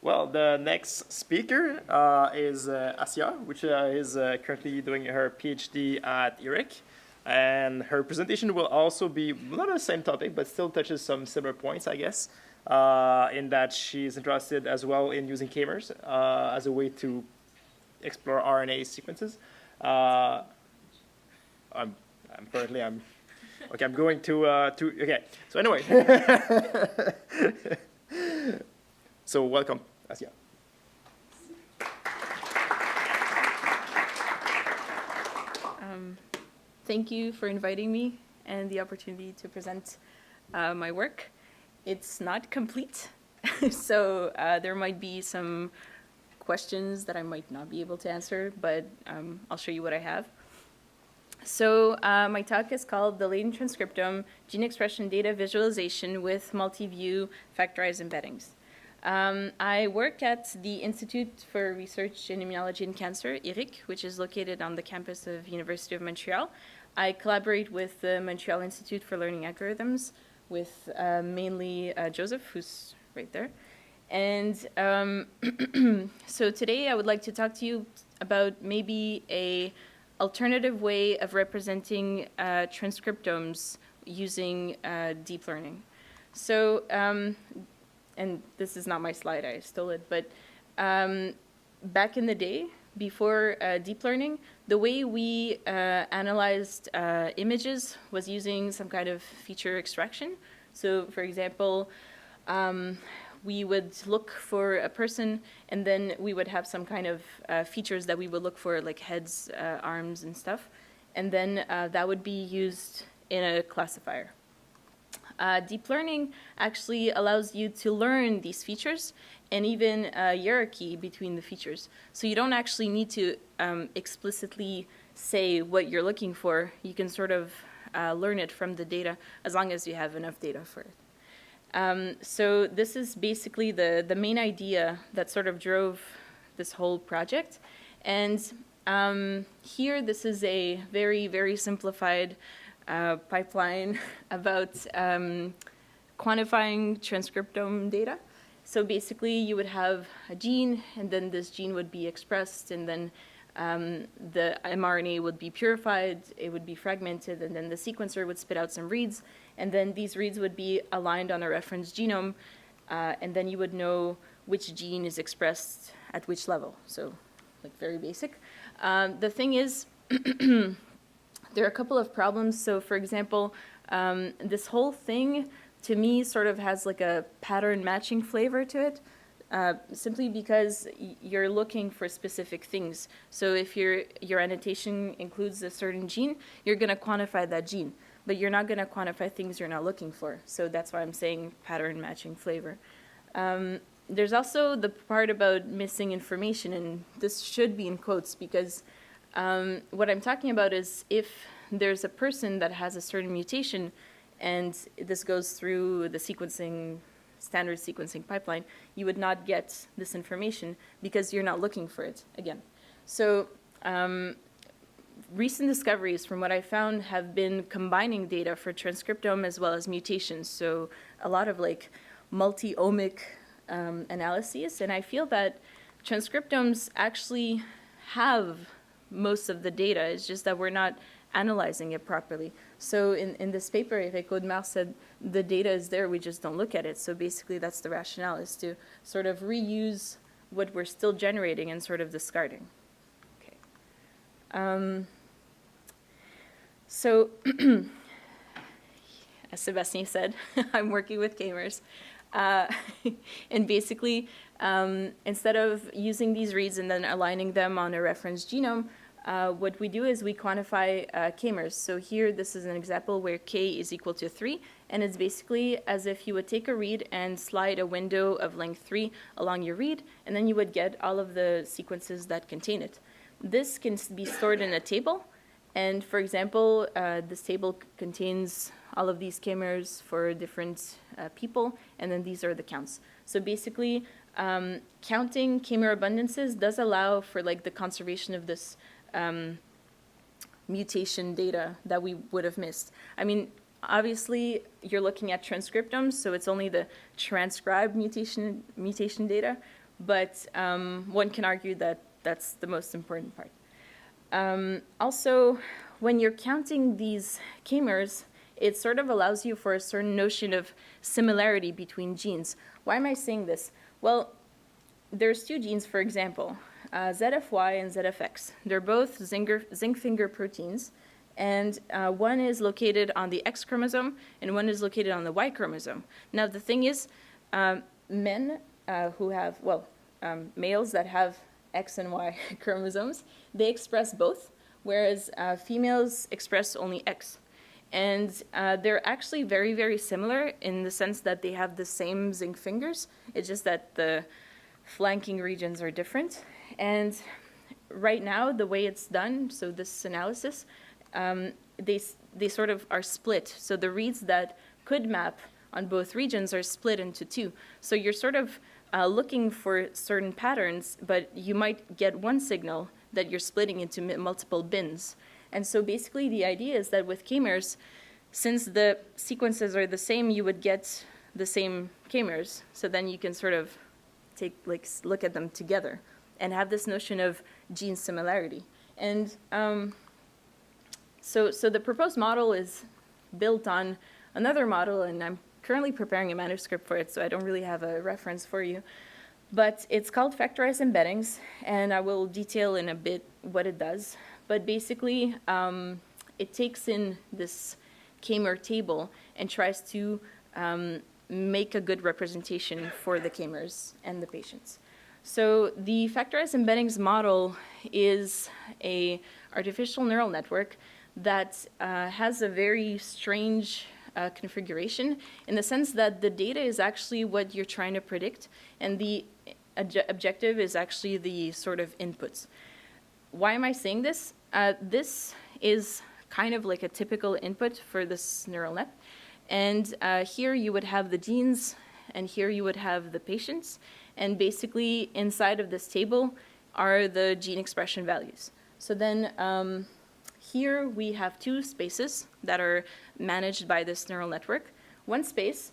Well, the next speaker is Assya, which is currently doing her PhD at IRIC. And her presentation will also be not the same topic, but still touches some similar points, I guess, in that she's interested as well in using kmers as a way to explore RNA sequences. I'm going to okay. So anyway, so welcome, Assya. Thank you for inviting me and the opportunity to present my work. It's not complete, so there might be some questions that I might not be able to answer, but I'll show you what I have. So my talk is called The Latent Transcriptome, Gene Expression Data Visualization with Multi-View Factorized Embeddings. I work at the Institute for Research in Immunology and Cancer, IRIC, which is located on the campus of University of Montreal. I collaborate with the Montreal Institute for Learning Algorithms, with mainly Joseph, who's right there. And so today I would like to talk to you about maybe a alternative way of representing transcriptomes using deep learning. So, and this is not my slide, I stole it, but back in the day, before deep learning, the way we analyzed images was using some kind of feature extraction. So, for example, we would look for a person, and then we would have some kind of features that we would look for, like heads, arms, and stuff. And then that would be used in a classifier. Deep learning actually allows you to learn these features and even a hierarchy between the features. So you don't actually need to explicitly say what you're looking for. You can sort of learn it from the data as long as you have enough data for it. So this is basically the main idea that sort of drove this whole project. And here, this is a very, very simplified pipeline about quantifying transcriptome data. So basically, you would have a gene, and then this gene would be expressed, and then the mRNA would be purified, it would be fragmented, and then the sequencer would spit out some reads, and then these reads would be aligned on a reference genome, and then you would know which gene is expressed at which level. So, like, very basic. The thing is, there are a couple of problems. So, for example, this whole thing, to me, sort of has like a pattern matching flavor to it, simply because you're looking for specific things. So if your annotation includes a certain gene, you're going to quantify that gene, but you're not going to quantify things you're not looking for. So that's why I'm saying pattern matching flavor. There's also the part about missing information, and this should be in quotes because what I'm talking about is if there's a person that has a certain mutation, and this goes through the standard sequencing pipeline, you would not get this information because you're not looking for it again. So recent discoveries, from what I found, have been combining data for transcriptome as well as mutations. So a lot of like multi-omic analyses, and I feel that transcriptomes actually have most of the data. It's just that we're not analyzing it properly. So in this paper, kmers said the data is there, we just don't look at it. So basically that's the rationale, is to sort of reuse what we're still generating and sort of discarding. Okay. So as Sebastien said, I'm working with kmers. And basically, instead of using these reads and then aligning them on a reference genome, what we do is we quantify kmers. So here, this is an example where k is equal to 3, and it's basically as if you would take a read and slide a window of length 3 along your read, and then you would get all of the sequences that contain it. This can be stored in a table, and for example, this table contains all of these kmers for different people, and then these are the counts. So basically, counting kmer abundances does allow for like the conservation of this mutation data that we would have missed. I mean, obviously, you're looking at transcriptomes, so it's only the transcribed mutation data, but one can argue that that's the most important part. Also, when you're counting these kmers, it sort of allows you for a certain notion of similarity between genes. Why am I saying this? Well, there's two genes, for example, ZFY and ZFX. They're both zinc finger proteins, and one is located on the X chromosome, and one is located on the Y chromosome. Now, the thing is, men who have, males that have X and Y chromosomes, they express both, whereas females express only X. And they're actually very, very similar in the sense that they have the same zinc fingers. It's just that the flanking regions are different. And right now, the way it's done, so this analysis, they sort of are split. So the reads that could map on both regions are split into two. So you're sort of looking for certain patterns, but you might get one signal that you're splitting into multiple bins. And so basically the idea is that with kmers, since the sequences are the same, you would get the same kmers. So then you can sort of look at them together and have this notion of gene similarity. And so the proposed model is built on another model, and I'm currently preparing a manuscript for it, so I don't really have a reference for you. But it's called Factorized Embeddings, and I will detail in a bit what it does. But basically, it takes in this kmer table and tries to make a good representation for the kmers and the patients. So the Factorized Embeddings model is an artificial neural network that has a very strange configuration in the sense that the data is actually what you're trying to predict, and the objective is actually the sort of inputs. Why am I saying this? This is kind of like a typical input for this neural net. And here you would have the genes, and here you would have the patients. And basically, inside of this table are the gene expression values. So then here we have two spaces that are managed by this neural network. One space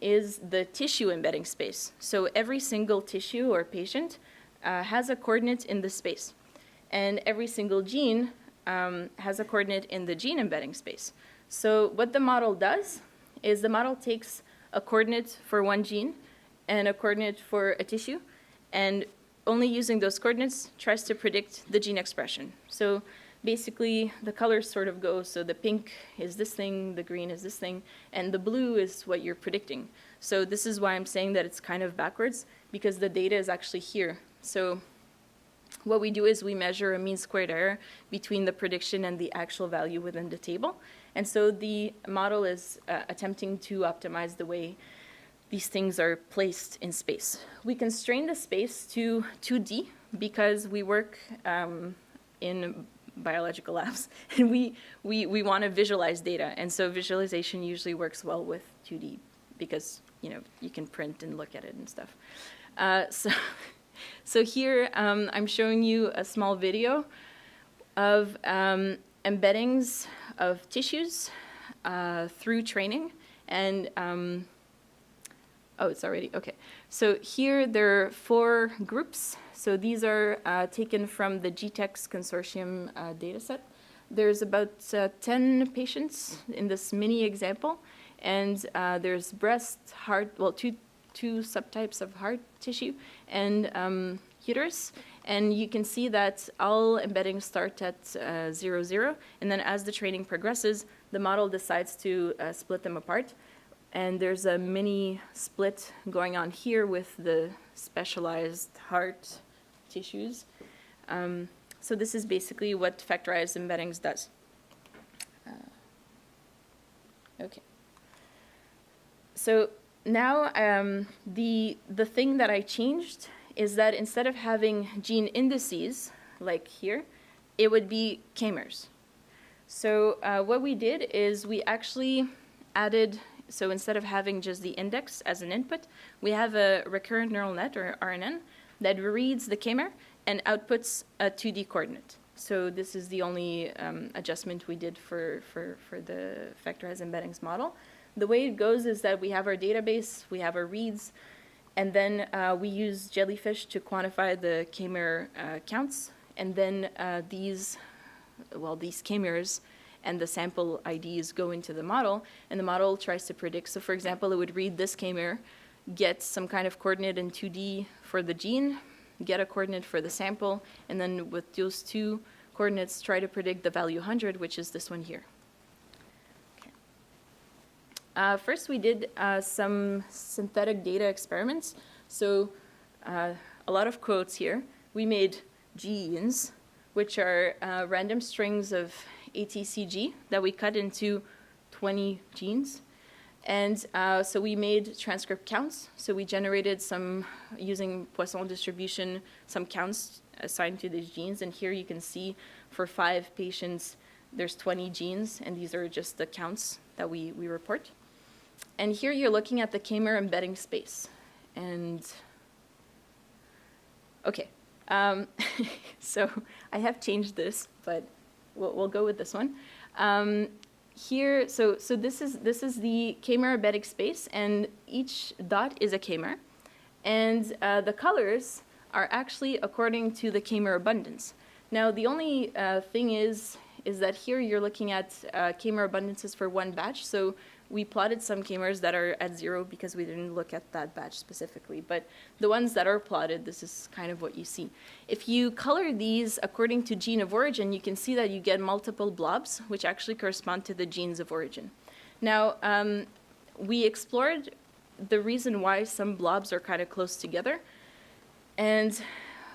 is the tissue embedding space. So every single tissue or patient has a coordinate in this space. And every single gene has a coordinate in the gene embedding space. So what the model does is the model takes a coordinate for one gene and a coordinate for a tissue, and only using those coordinates tries to predict the gene expression. So basically, the colors sort of go, so the pink is this thing, the green is this thing, and the blue is what you're predicting. So this is why I'm saying that it's kind of backwards, because the data is actually here. So what we do is we measure a mean squared error between the prediction and the actual value within the table. And so the model is attempting to optimize the way these things are placed in space. We constrain the space to 2D because we work in biological labs, and we want to visualize data. And so visualization usually works well with 2D because, you can print and look at it and stuff. So here I'm showing you a small video of embeddings of tissues through training. And, oh, it's already, okay. So here there are 4 groups. So these are taken from the GTEx consortium dataset. There's about 10 patients in this mini example. And there's breast, heart, well, two subtypes of heart tissue, and uterus. And you can see that all embeddings start at 0, 0. And then as the training progresses, the model decides to split them apart. And there's a mini split going on here with the specialized heart tissues. So this is basically what factorized embeddings does. Okay. So now the thing that I changed is that instead of having gene indices, like here, it would be kmers. So what we did is we actually added, so instead of having just the index as an input, we have a recurrent neural net, or RNN, that reads the kmer and outputs a 2D coordinate. So this is the only adjustment we did for the factorized embeddings model. The way it goes is that we have our database, we have our reads, And then we use jellyfish to quantify the kmer counts. And then these kmers and the sample IDs go into the model, and the model tries to predict. So for example, it would read this kmer, get some kind of coordinate in 2D for the gene, get a coordinate for the sample, and then with those two coordinates, try to predict the value 100, which is this one here. First, we did some synthetic data experiments. So a lot of quotes here. We made genes, which are random strings of ATCG that we cut into 20 genes. And so we made transcript counts. So we generated some, using Poisson distribution, some counts assigned to these genes. And here you can see for 5 patients, there's 20 genes, and these are just the counts that we report. And here you're looking at the kmer embedding space. And, okay, so I have changed this, but we'll go with this one. Here, so this is the kmer embedding space, and each dot is a kmer. And the colors are actually according to the kmer abundance. Now, the only thing is that here you're looking at kmer abundances for one batch. So we plotted some kmers that are at 0 because we didn't look at that batch specifically. But the ones that are plotted, this is kind of what you see. If you color these according to gene of origin, you can see that you get multiple blobs, which actually correspond to the genes of origin. Now, we explored the reason why some blobs are kind of close together. And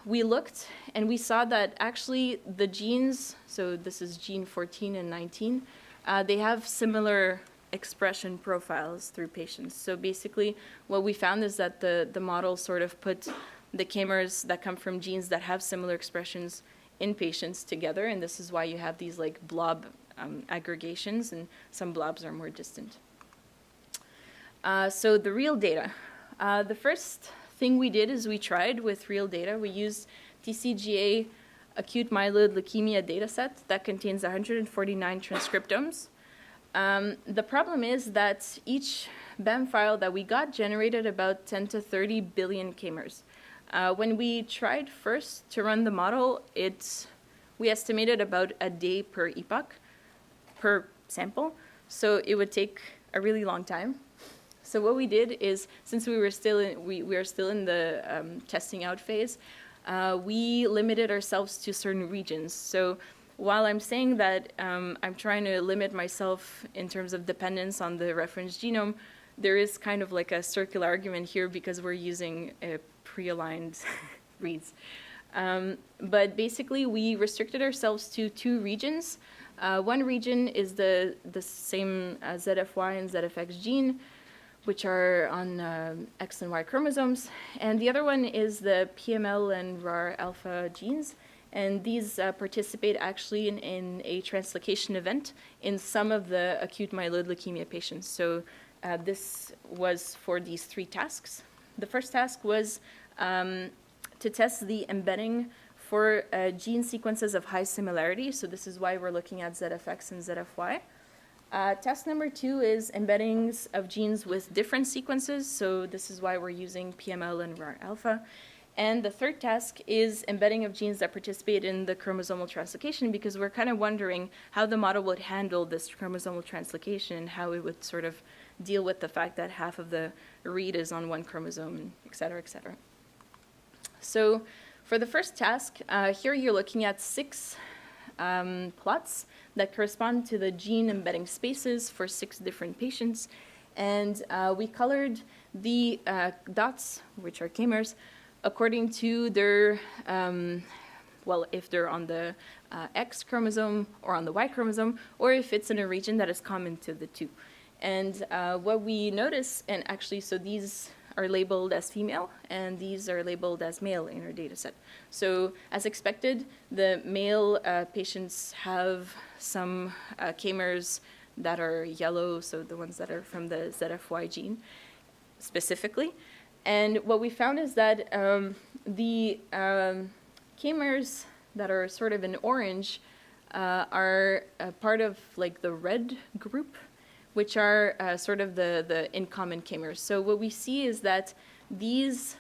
we looked, and we saw that actually the genes, so this is gene 14 and 19, they have similar expression profiles through patients. So basically, what we found is that the model sort of put the kmers that come from genes that have similar expressions in patients together, and this is why you have these like blob aggregations, and some blobs are more distant. So the real data. The first thing we did is we tried with real data. We used TCGA acute myeloid leukemia dataset that contains 149 transcriptomes. The problem is that each BAM file that we got generated about 10 to 30 billion kmers. When we tried first to run the model, we estimated about a day per epoch, per sample, so it would take a really long time. So what we did is, since we were still in the testing out phase, we limited ourselves to certain regions. So while I'm saying that I'm trying to limit myself in terms of dependence on the reference genome, there is kind of like a circular argument here because we're using pre-aligned reads. But basically, we restricted ourselves to 2 regions. One region is the same ZFY and ZFX gene, which are on X and Y chromosomes. And the other one is the PML and RAR alpha genes. And these participate actually in a translocation event in some of the acute myeloid leukemia patients. So this was for these 3 tasks. The first task was to test the embedding for gene sequences of high similarity. So this is why we're looking at ZFX and ZFY. Task number 2 is embeddings of genes with different sequences. So this is why we're using PML and RAR alpha. And the third task is embedding of genes that participate in the chromosomal translocation, because we're kind of wondering how the model would handle this chromosomal translocation and how it would sort of deal with the fact that half of the read is on one chromosome, et cetera, et cetera. So for the first task, here you're looking at 6 plots that correspond to the gene embedding spaces for 6 different patients. And we colored the dots, which are kmers, according to their, well, if they're on the X chromosome or on the Y chromosome, or if it's in a region that is common to the 2. And what we notice, and actually, so these are labeled as female, and these are labeled as male in our data set. So as expected, the male patients have some kmers that are yellow, so the ones that are from the ZFY gene specifically. And what we found is that the kmers that are sort of in orange are part of like the red group, which are sort of the in common kmers. So what we see is that these,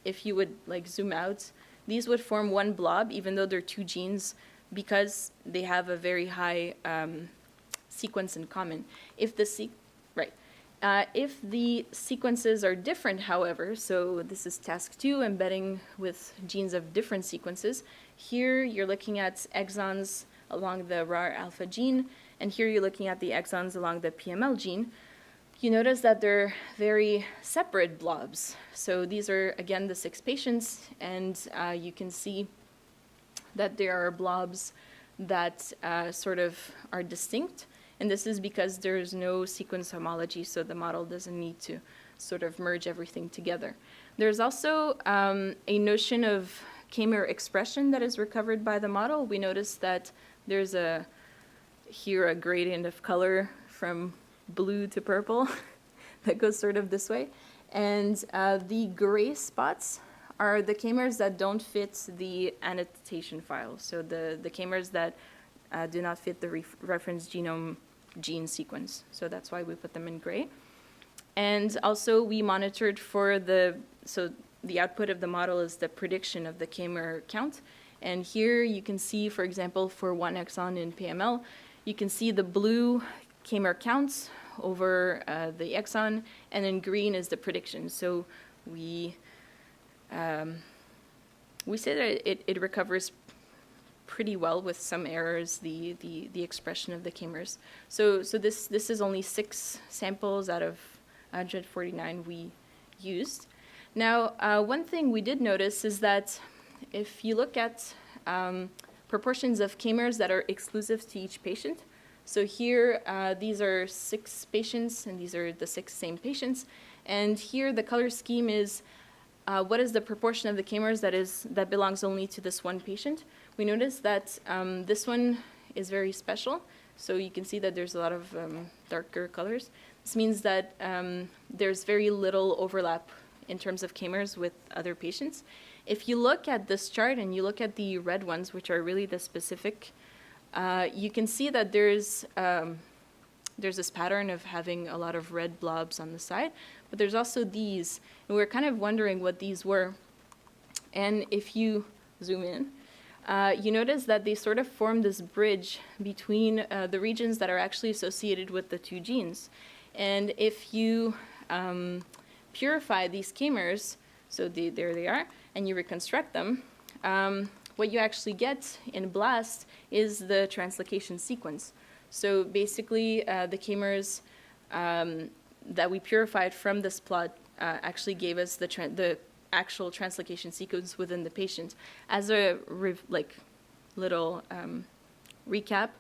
if you would like zoom out, these would form one blob, even though they're two genes, because they have a very high sequence in common. If the if the sequences are different, however, so this is task 2, embedding with genes of different sequences. Here you're looking at exons along the RAR alpha gene, and here you're looking at the exons along the PML gene. You notice that they're very separate blobs. So these are, again, the 6 patients, and you can see that there are blobs that sort of are distinct. And this is because there's no sequence homology, so the model doesn't need to sort of merge everything together. There's also a notion of kmer expression that is recovered by the model. We notice that there's here a gradient of color from blue to purple that goes sort of this way. And the gray spots are the kmers that don't fit the annotation file. So the kmers that do not fit the reference genome gene sequence. So that's why we put them in gray. And also we monitored for so the output of the model is the prediction of the kmer count. And here you can see, for example, for one exon in PML, you can see the blue kmer counts over the exon, and in green is the prediction. So we say that it recovers pretty well with some errors, the expression of the kmers. So this is only 6 samples out of 149 we used. Now, one thing we did notice is that if you look at proportions of kmers that are exclusive to each patient, so here these are 6 patients, and these are the 6 same patients. And here the color scheme is what is the proportion of the kmers that belongs only to this one patient. We notice that this one is very special. So you can see that there's a lot of darker colors. This means that there's very little overlap in terms of kmers with other patients. If you look at this chart and you look at the red ones, which are really the specific, you can see that there's this pattern of having a lot of red blobs on the side, but there's also these, and we're kind of wondering what these were. And if you zoom in, you notice that they sort of form this bridge between the regions that are actually associated with the 2 genes. And if you purify these kmers, so there they are, and you reconstruct them, what you actually get in BLAST is the translocation sequence. So basically, the kmers that we purified from this plot actually gave us the actual translocation sequence within the patient. As a little recap,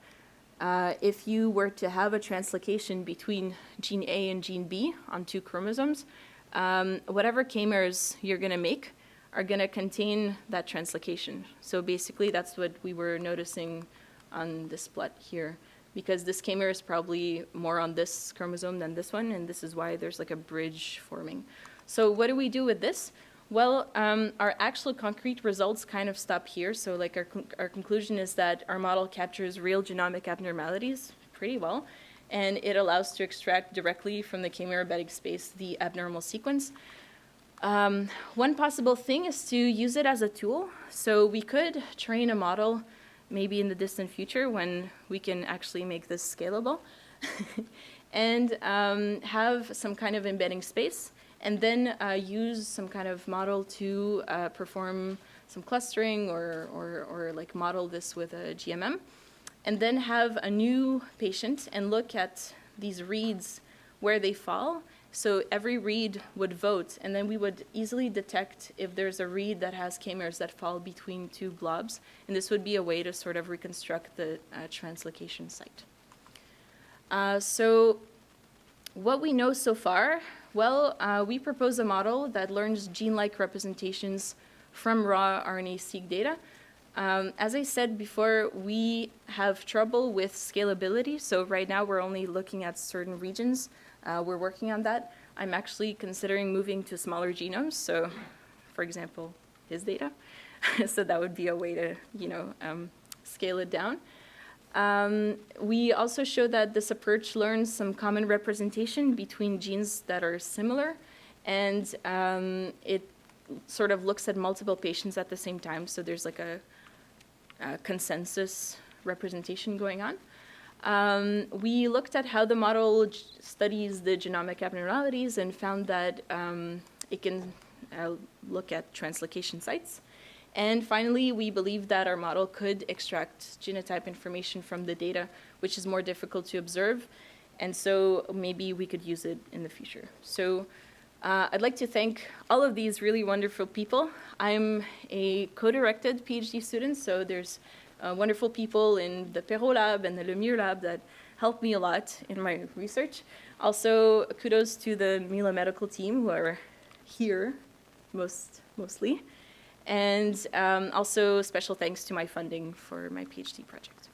if you were to have a translocation between gene A and gene B on 2 chromosomes, whatever kmers you're going to make are going to contain that translocation. So basically, that's what we were noticing on this plot here, because this kmer is probably more on this chromosome than this one, and this is why there's like a bridge forming. So what do we do with this? Well, our actual concrete results kind of stop here. So like our conclusion is that our model captures real genomic abnormalities pretty well, and it allows to extract directly from the kmer embedding space the abnormal sequence. One possible thing is to use it as a tool. So we could train a model maybe in the distant future when we can actually make this scalable and have some kind of embedding space, and then use some kind of model to perform some clustering or like model this with a GMM, and then have a new patient and look at these reads where they fall. So every read would vote, and then we would easily detect if there's a read that has kmers that fall between 2 blobs, and this would be a way to sort of reconstruct the translocation site. So what we know so far, well, we propose a model that learns gene-like representations from raw RNA-seq data. As I said before, we have trouble with scalability, so right now we're only looking at certain regions. We're working on that. I'm actually considering moving to smaller genomes, so for example, his data. So that would be a way to, scale it down. We also show that this approach learns some common representation between genes that are similar, And it sort of looks at multiple patients at the same time, so there's like a consensus representation going on. We looked at how the model studies the genomic abnormalities and found that it can look at translocation sites. And finally, we believe that our model could extract genotype information from the data, which is more difficult to observe. And so maybe we could use it in the future. So I'd like to thank all of these really wonderful people. I'm a co-directed PhD student, so there's wonderful people in the Perrault lab and the Lemire lab that helped me a lot in my research. Also, kudos to the Mila medical team who are here mostly. And also special thanks to my funding for my PhD project.